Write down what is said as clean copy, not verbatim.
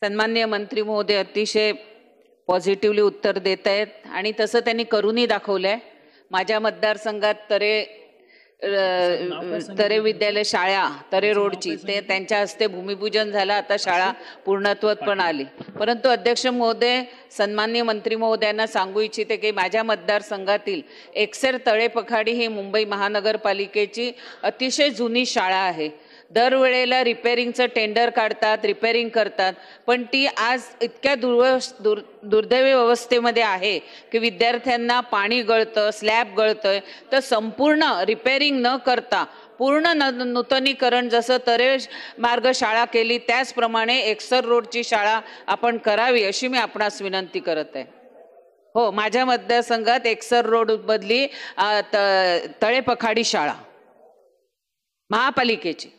सन्माननीय मंत्री महोदय अतिशय पॉझिटिव्हली उत्तर देत आहेत आणि तसं त्यांनी करूनही दाखवलंय। माझ्या मतदारसंघात तरे विद्यालय शाळा तरे रोडची ते त्यांच्या हस्ते भूमिपूजन झालं। आता शाळा पूर्णत्वात पण आली। परंतु अध्यक्ष महोदय, सन्माननीय मंत्री महोदयांना सांगू इच्छिते की माझ्या मतदारसंघातील एकसेर तळेपखाडी ही मुंबई महानगरपालिकेची अतिशय जुनी शाळा आहे। दरवेळेला रिपेअरिंगचं टेंडर काढतात, रिपेअरिंग करतात, पण ती आज इतक्या दुर्दैवी अवस्थेमध्ये आहे की विद्यार्थ्यांना पाणी गळतं, स्लॅब गळतोय, तर संपूर्ण रिपेअरिंग न करता पूर्ण नूतनीकरण जसं तरे मार्ग शाळा केली त्याचप्रमाणे एकसर रोडची शाळा आपण करावी अशी मी आपणास विनंती करत आहे। हो, माझ्या मतदारसंघात एकसर रोड बदली तळेपखाडी शाळा महापालिकेची